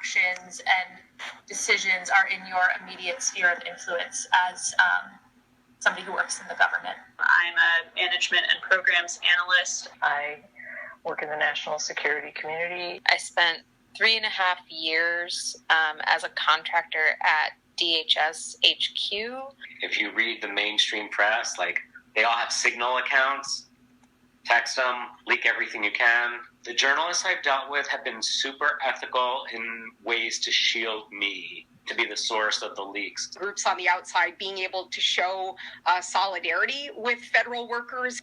actions and decisions are in your immediate sphere of influence as somebody who works in the government? I'm a management and programs analyst. I work in the national security community. I spent 3.5 years as a contractor at DHS HQ. If you read the mainstream press, like, they all have Signal accounts. Text them, leak everything you can. The journalists I've dealt with have been super ethical in ways to shield me, to be the source of the leaks. Groups on the outside being able to show solidarity with federal workers.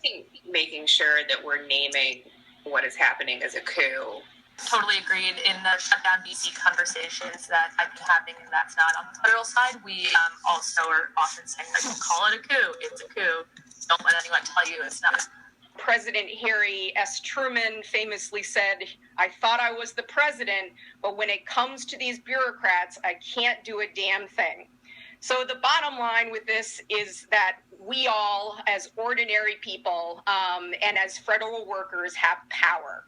Making sure that we're naming what is happening as a coup. Totally agreed. In the shutdown BC conversations that I've been having, and that's not on the federal side, we also are often saying, like, call it a coup. It's a coup. Don't let anyone tell you it's not. President Harry S. Truman famously said, "I thought I was the president, but when it comes to these bureaucrats, I can't do a damn thing." So the bottom line with this is that we all, as ordinary people and as federal workers, have power.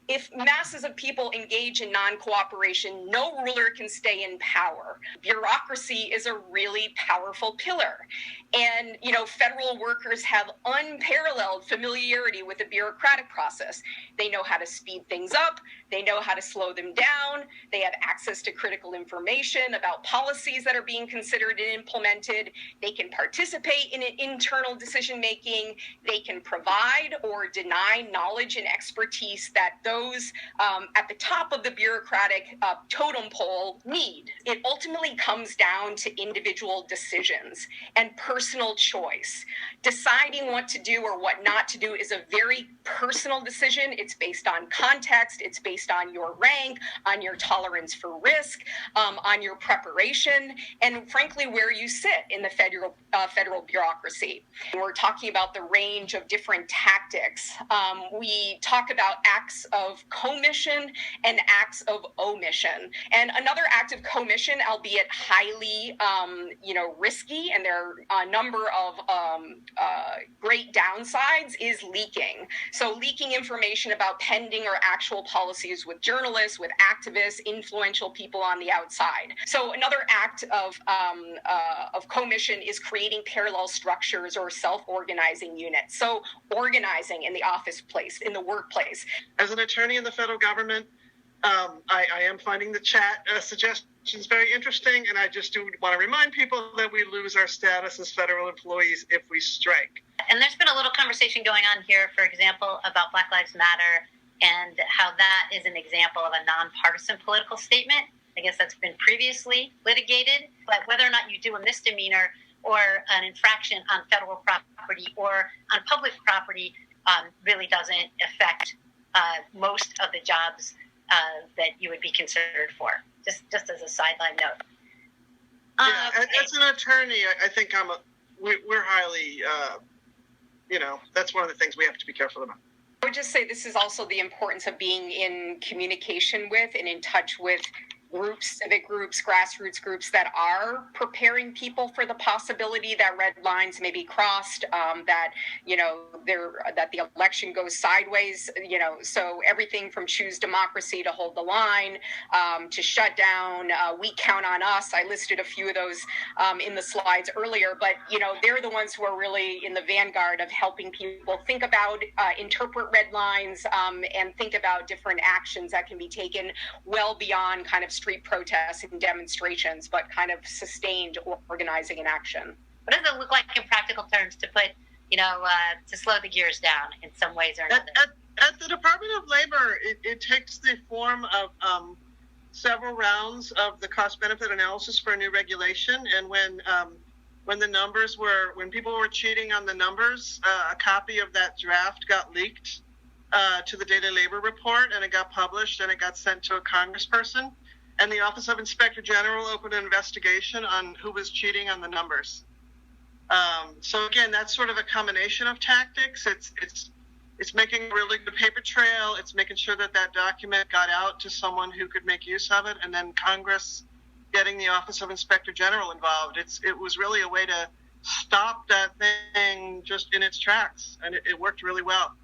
If masses of people engage in non-cooperation, no ruler can stay in power. Bureaucracy is a really powerful pillar. And, federal workers have unparalleled familiarity with the bureaucratic process. They know how to speed things up. They know how to slow them down. They have access to critical information about policies that are being considered and implemented. They can participate in internal decision-making. They can provide or deny knowledge and expertise that those at the top of the bureaucratic totem pole need. It ultimately comes down to individual decisions and personal choice. Deciding what to do or what not to do is a very personal decision. It's based on context. It's based on your rank, on your tolerance for risk, on your preparation, and frankly, where you sit in the federal bureaucracy. We're talking about the range of different tactics. We talk about acts of commission and acts of omission. And another act of commission, albeit highly, risky, and there are a number of great downsides, is leaking. So leaking information about pending or actual policies with journalists, with activists, influential people on the outside. So another act of commission is creating parallel structures or self-organizing units. So organizing in the office place, in the workplace. As an attorney in the federal government, I am finding the chat suggestions very interesting, and I just do want to remind people that we lose our status as federal employees if we strike. And there's been a little conversation going on here, for example, about Black Lives Matter and how that is an example of a nonpartisan political statement. I guess that's been previously litigated, but whether or not you do a misdemeanor or an infraction on federal property or on public property really doesn't affect most of the jobs that you would be considered for, just as a sideline note. As an attorney, I think we're highly, that's one of the things we have to be careful about. I would just say this is also the importance of being in communication with and in touch with groups, civic groups, grassroots groups that are preparing people for the possibility that red lines may be crossed, that the election goes sideways, so everything from Choose Democracy to Hold the Line, to shut down, We Count on Us. I listed a few of those in the slides earlier, but they're the ones who are really in the vanguard of helping people think about, interpret red lines, and think about different actions that can be taken well beyond kind of street protests and demonstrations, but kind of sustained organizing and action. What does it look like in practical terms to put, to slow the gears down in some ways or another? At the Department of Labor, it takes the form of several rounds of the cost-benefit analysis for a new regulation, and when people were cheating on the numbers, a copy of that draft got leaked to the Daily Labor Report, and it got published, and it got sent to a congressperson. And the Office of Inspector General opened an investigation on who was cheating on the numbers. So again, that's sort of a combination of tactics. It's making a really good paper trail. It's making sure that document got out to someone who could make use of it, and then Congress getting the Office of Inspector General involved. It was really a way to stop that thing just in its tracks, and it worked really well.